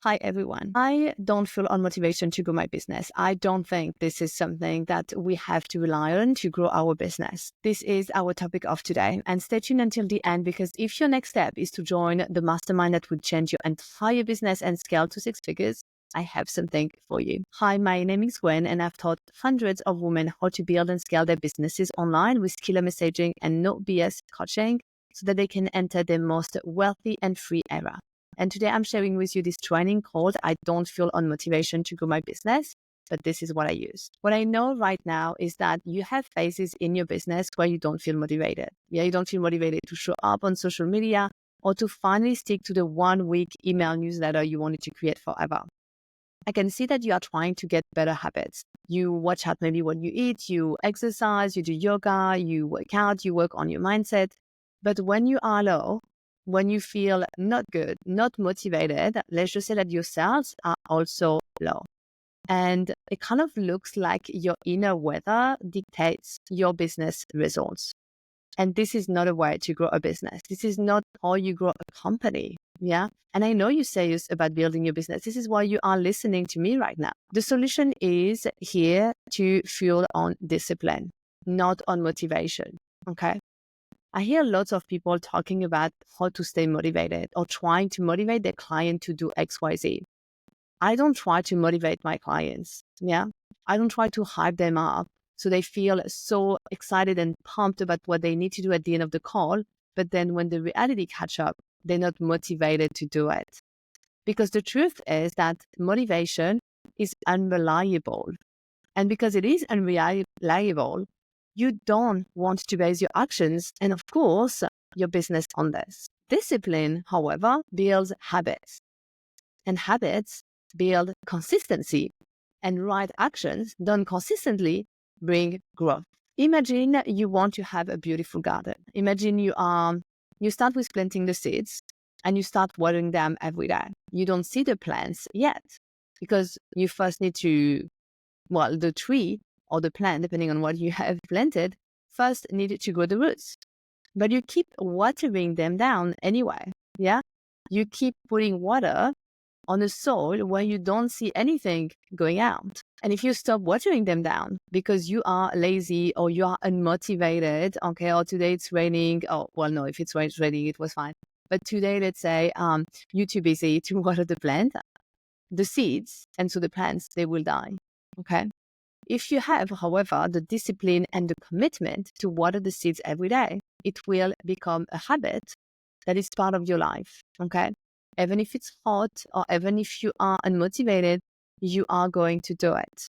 Hi, everyone. I don't feel on motivation to grow my business. I don't think this is something that we have to rely on to grow our business. This is our topic of today. And stay tuned until the end, because if your next step is to join the mastermind that would change your entire business and scale to six figures, I have something for you. Hi, my name is Gwen, and I've taught hundreds of women how to build and scale their businesses online with killer messaging and no BS coaching so that they can enter their most wealthy and free era. And today I'm sharing with you this training called I Don't Feel on Motivation to Grow My Business, but this is what I use. What I know right now is that you have phases in your business where you don't feel motivated. Yeah, you don't feel motivated to show up on social media or to finally stick to the 1 week email newsletter you wanted to create forever. I can see that you are trying to get better habits. You watch out maybe what you eat, you exercise, you do yoga, you work out, you work on your mindset. But when you are low, when you feel not good, not motivated, let's just say that your sales are also low. And it kind of looks like your inner weather dictates your business results. And this is not a way to grow a business. This is not how you grow a company. Yeah. And I know you say it's about building your business. This is why you are listening to me right now. The solution is here to fuel on discipline, not on motivation. Okay. I hear lots of people talking about how to stay motivated or trying to motivate their client to do XYZ. I don't try to motivate my clients. Yeah. I don't try to hype them up so they feel so excited and pumped about what they need to do at the end of the call. But then when the reality catch up, they're not motivated to do it. Because the truth is that motivation is unreliable. And because it is unreliable, you don't want to base your actions and, of course, your business on this. Discipline, however, builds habits, and habits build consistency, and right actions done consistently bring growth. Imagine you want to have a beautiful garden. Imagine you start with planting the seeds and you start watering them every day. You don't see the plants yet because you first need to, the tree or the plant, depending on what you have planted, first needed to grow the roots. But you keep watering them down anyway. Yeah. You keep putting water on the soil where you don't see anything going out. And if you stop watering them down because you are lazy or you are unmotivated, okay, or today it's raining, no, if it's raining, it was fine. But today, let's say you're too busy to water the plant, the seeds, and so the plants, they will die, okay? If you have, however, the discipline and the commitment to water the seeds every day, it will become a habit that is part of your life, okay? Even if it's hot or even if you are unmotivated, you are going to do it.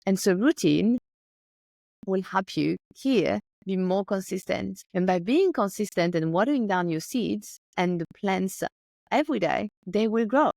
And so routine will help you here be more consistent. And by being consistent and watering down your seeds and the plants every day, they will grow.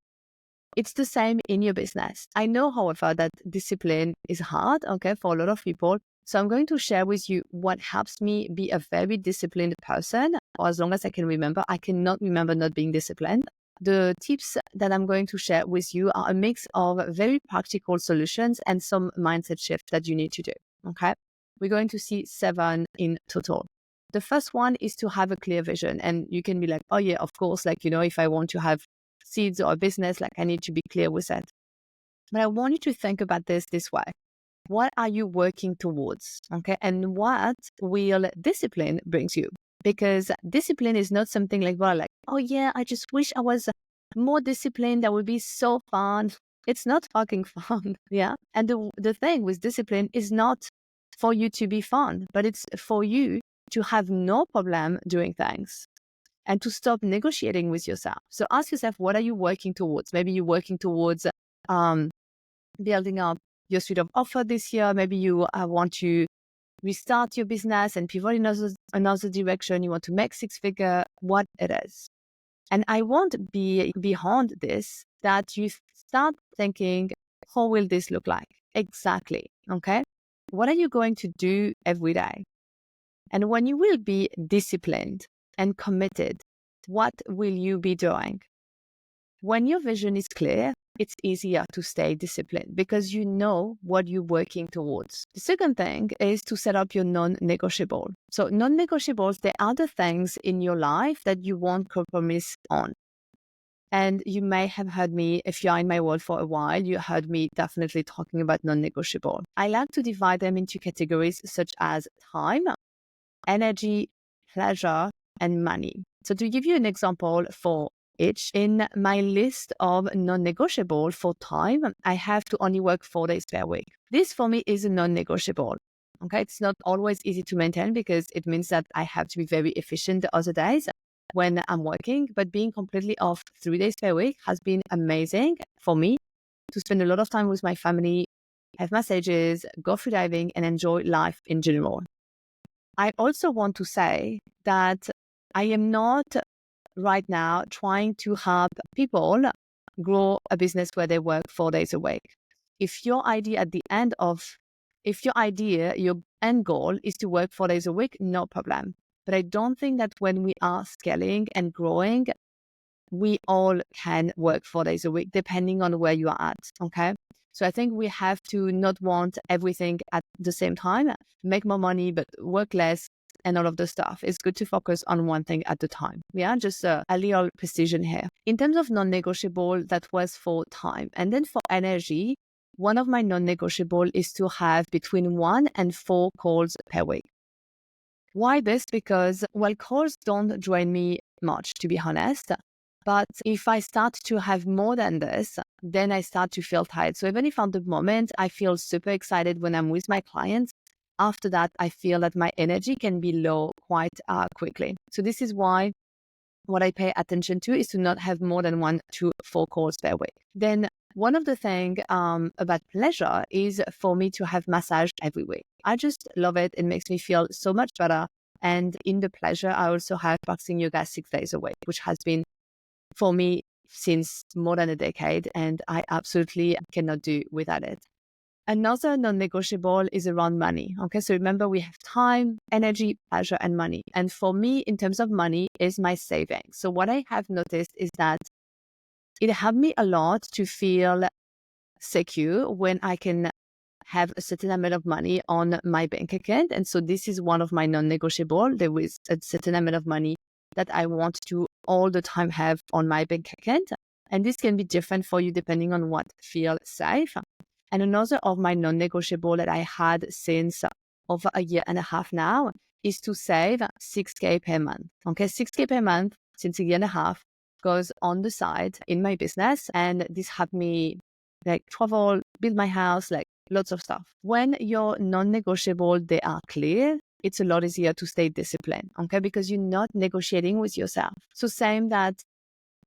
It's the same in your business. I know, however, that discipline is hard, okay, for a lot of people. So I'm going to share with you what helps me be a very disciplined person, or as long as I can remember. I cannot remember not being disciplined. The tips that I'm going to share with you are a mix of very practical solutions and some mindset shifts that you need to do, okay? We're going to see 7 in total. The first one is to have a clear vision. And you can be like, oh yeah, of course, if I want to have seeds or a business, I need to be clear with it. But I want you to think about this way. What are you working towards? Okay. And what will discipline brings you? Because discipline is not something oh yeah, I just wish I was more disciplined. That would be so fun. It's not fucking fun. Yeah. And the thing with discipline is not for you to be fun, but it's for you to have no problem doing things and to stop negotiating with yourself. So ask yourself, what are you working towards? Maybe you're working towards building up your suite of offer this year. Maybe you want to restart your business and pivot in another direction. You want to make 6-figure, what it is. And I want be beyond this that you start thinking, how will this look like? Exactly. Okay. What are you going to do every day? And when you will be disciplined and committed, what will you be doing? When your vision is clear, it's easier to stay disciplined because you know what you're working towards. The second thing is to set up your non-negotiable. So non-negotiables, they are the things in your life that you won't compromise on. And you may have heard me, if you're in my world for a while, you heard me definitely talking about non-negotiable. I like to divide them into categories such as time, energy, pleasure, and money. So to give you an example for each, in my list of non-negotiable for time, I have to only work 4 days per week. This for me is a non-negotiable. Okay, it's not always easy to maintain because it means that I have to be very efficient the other days when I'm working, but being completely off 3 days per week has been amazing for me to spend a lot of time with my family, have massages, go free diving, and enjoy life in general. I also want to say that I am not right now trying to help people grow a business where they work 4 days a week. If your idea, your end goal is to work 4 days a week, no problem. But I don't think that when we are scaling and growing, we all can work 4 days a week, depending on where you are at. Okay. So I think we have to not want everything at the same time, make more money, but work less and all of the stuff. It's good to focus on one thing at a time. Yeah, just a little precision here. In terms of non-negotiable, that was for time. And then for energy, one of my non-negotiable is to have between 1 and 4 calls per week. Why this? Because, well, calls don't drain me much, to be honest. But if I start to have more than this, then I start to feel tired. So even if at the moment I feel super excited when I'm with my clients, after that, I feel that my energy can be low quite quickly. So this is why what I pay attention to is to not have more than 1 to 4 calls per week. Then one of the things about pleasure is for me to have massage every week. I just love it. It makes me feel so much better. And in the pleasure, I also have practicing yoga 6 days a week, which has been for me since more than a decade. And I absolutely cannot do without it. Another non-negotiable is around money. Okay, so remember we have time, energy, pleasure, and money. And for me, in terms of money, is my savings. So what I have noticed is that it helped me a lot to feel secure when I can have a certain amount of money on my bank account. And so this is one of my non-negotiable. There is a certain amount of money that I want to all the time have on my bank account. And this can be different for you depending on what feels safe. And another of my non-negotiable that I had since over a year and a half now is to save 6K per month. Okay, 6K per month since a year and a half goes on the side in my business. And this helped me like travel, build my house, like lots of stuff. When your non-negotiable, they are clear, it's a lot easier to stay disciplined, okay? Because you're not negotiating with yourself. So same that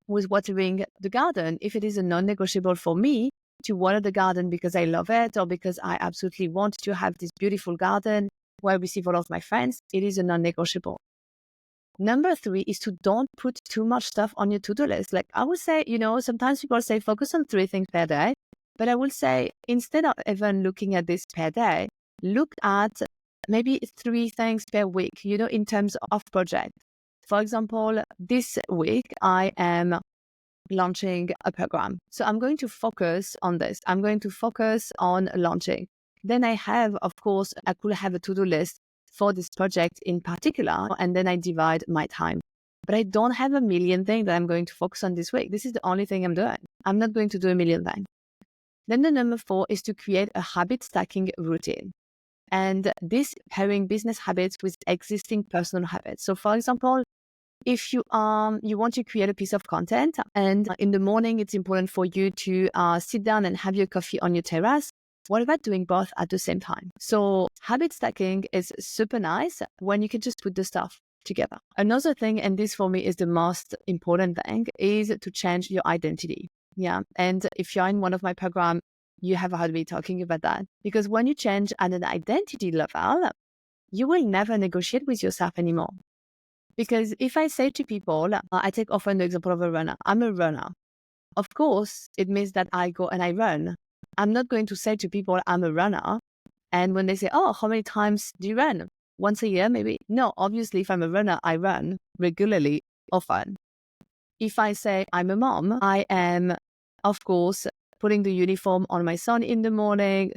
with watering the garden, if it is a non-negotiable for me to water the garden because I love it or because I absolutely want to have this beautiful garden where I receive all of my friends, it is a non-negotiable. Number 3 is to don't put too much stuff on your to-do list. Like I would say, sometimes people say focus on 3 things per day, but I will say instead of even looking at this per day, look at maybe 3 things per week, in terms of project. For example, this week I am launching a program. So I'm going to focus on this. I'm going to focus on launching. Then I have, of course, I could have a to-do list for this project in particular, and then I divide my time. But I don't have a million things that I'm going to focus on this week. This is the only thing I'm doing. I'm not going to do a million things. Then the number 4 is to create a habit stacking routine. And this pairing business habits with existing personal habits. So for example, if you want to create a piece of content and in the morning, it's important for you to sit down and have your coffee on your terrace. What about doing both at the same time? So habit stacking is super nice when you can just put the stuff together. Another thing, and this for me is the most important thing, is to change your identity. Yeah. And if you're in one of my programs, you have heard me talking about that. Because when you change at an identity level, you will never negotiate with yourself anymore. Because if I say to people, I take often the example of a runner. I'm a runner. Of course, it means that I go and I run. I'm not going to say to people, I'm a runner. And when they say, oh, how many times do you run? Once a year, maybe? No, obviously, if I'm a runner, I run regularly, often. If I say I'm a mom, I am, of course, putting the uniform on my son in the morning,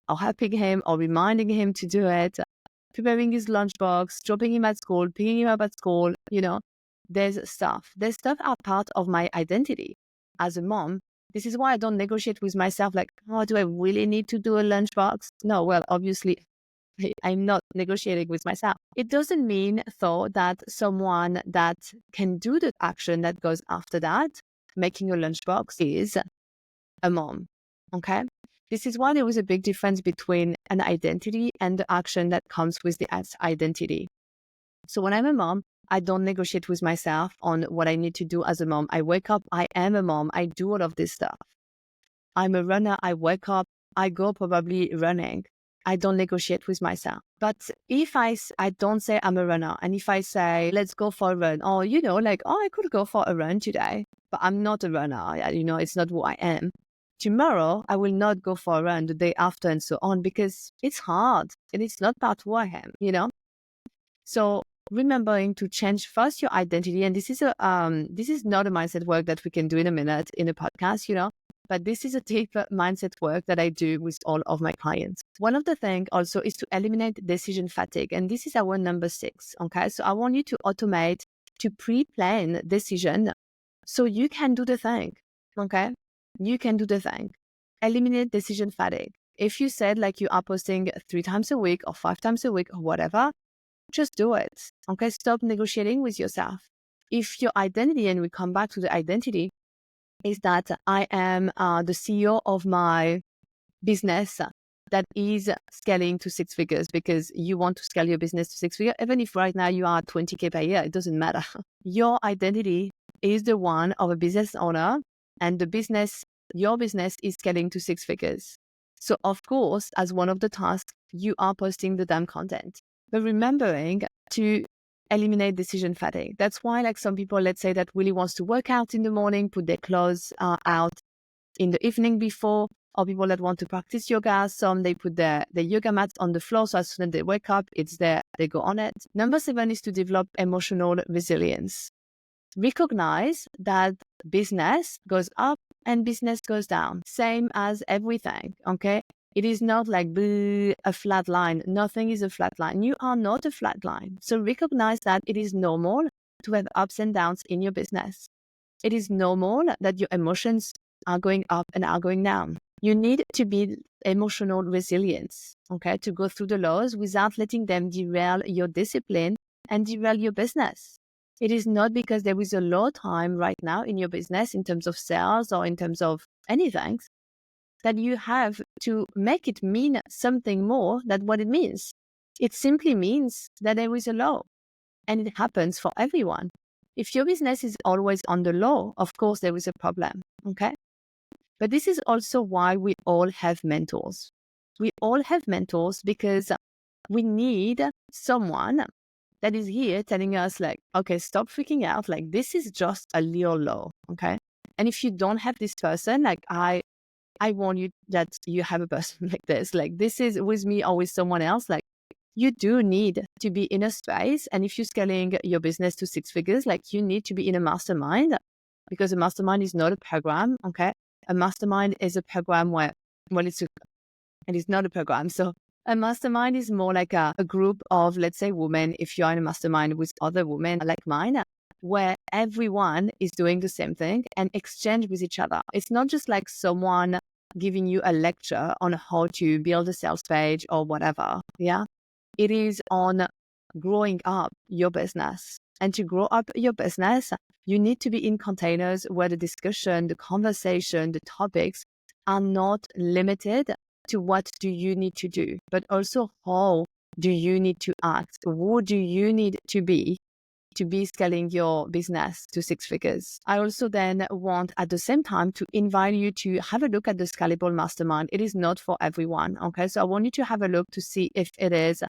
or helping him or reminding him to do it, preparing his lunchbox, dropping him at school, picking him up at school, There's stuff. There's stuff are part of my identity as a mom. This is why I don't negotiate with myself like, oh, do I really need to do a lunchbox? No, well, obviously, I'm not negotiating with myself. It doesn't mean, though, that someone that can do the action that goes after that, making a lunchbox, is a mom. Okay? This is why there was a big difference between an identity and the action that comes with the identity. So when I'm a mom, I don't negotiate with myself on what I need to do as a mom. I wake up, I am a mom, I do all of this stuff. I'm a runner, I wake up, I go probably running. I don't negotiate with myself. But if I don't say I'm a runner, and if I say, let's go for a run, or, like, oh, I could go for a run today, but I'm not a runner, it's not who I am. Tomorrow, I will not go for a run the day after and so on, because it's hard and it's not part who I am, So remembering to change first your identity, and this is not a mindset work that we can do in a minute in a podcast, but this is a deeper mindset work that I do with all of my clients. One of the things also is to eliminate decision fatigue, and this is our number 6. Okay, so I want you to automate, to pre-plan decision, so you can do the thing. Okay, you can do the thing. Eliminate decision fatigue. If you said like you are posting 3 times a week or 5 times a week or whatever, just do it. Okay, stop negotiating with yourself. If your identity, and we come back to the identity, is that I am the CEO of my business that is scaling to 6 figures, because you want to scale your business to 6 figures, even if right now you are 20K per year, it doesn't matter. Your identity is the one of a business owner, and your business is scaling to 6 figures. So of course, as one of the tasks, you are posting the damn content. But remembering to eliminate decision fatigue. That's why, like, some people, let's say, that really wants to work out in the morning, put their clothes out in the evening before, or people that want to practice yoga, some they put their yoga mats on the floor, so as soon as they wake up, it's there, they go on it. Number 7 is to develop emotional resilience. Recognize that business goes up and business goes down, same as everything, okay? It is not like a flat line. Nothing is a flat line. You are not a flat line. So recognize that it is normal to have ups and downs in your business. It is normal that your emotions are going up and are going down. You need to be emotional resilience, okay, to go through the lows without letting them derail your discipline and derail your business. It is not because there is a low time right now in your business in terms of sales or in terms of anything that you have to make it mean something more than what it means. It simply means that there is a low, and it happens for everyone. If your business is always on the low, of course, there is a problem, okay? But this is also why we all have mentors. We all have mentors because we need someone that is here telling us like, okay, stop freaking out. Like, this is just a little low, okay? And if you don't have this person, like I warn you that you have a person like this. Like, this is with me or with someone else. Like, you do need to be in a space. And if you're scaling your business to 6 figures, like, you need to be in a mastermind, because a mastermind is not a program. Okay. A mastermind is a program where, well, it is not a program. So a mastermind is more like a group of, let's say, women. If you're in a mastermind with other women like mine, where everyone is doing the same thing and exchange with each other. It's not just like someone giving you a lecture on how to build a sales page or whatever. Yeah. It is on growing up your business. And to grow up your business, you need to be in containers where the discussion, the conversation, the topics are not limited to what do you need to do, but also how do you need to act? Who do you need to be scaling your business to 6 figures? I also then want at the same time to invite you to have a look at the Scalable Mastermind. It is not for everyone. Okay. So I want you to have a look to see if it is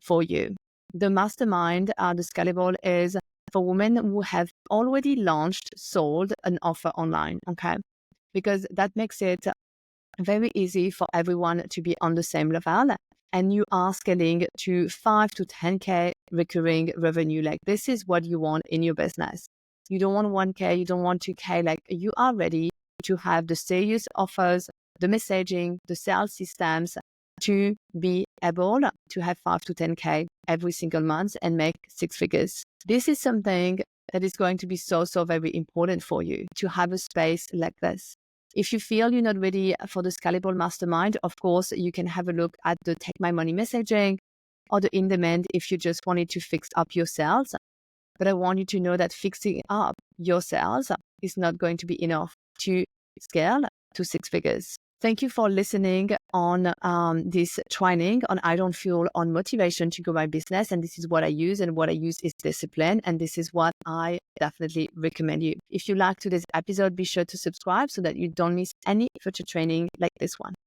for you. The mastermind, the Scalable, is for women who have already launched, sold an offer online. Okay. Because that makes it very easy for everyone to be on the same level. And you are scaling to 5 to 10K recurring revenue. Like, this is what you want in your business. You don't want 1K, you don't want 2K. Like, you are ready to have the serious offers, the messaging, the sales systems to be able to have 5 to 10K every single month and make 6 figures. This is something that is going to be so, so very important for you to have a space like this. If you feel you're not ready for the Scalable Mastermind, of course, you can have a look at the Take My Money messaging or the in-demand if you just wanted to fix up your sales. But I want you to know that fixing up your sales is not going to be enough to scale to 6 figures. Thank you for listening on this training on I Don't Feel on Motivation to Grow My Business. And this is what I use, and what I use is discipline. And this is what I definitely recommend you. If you like today's episode, be sure to subscribe so that you don't miss any future training like this one.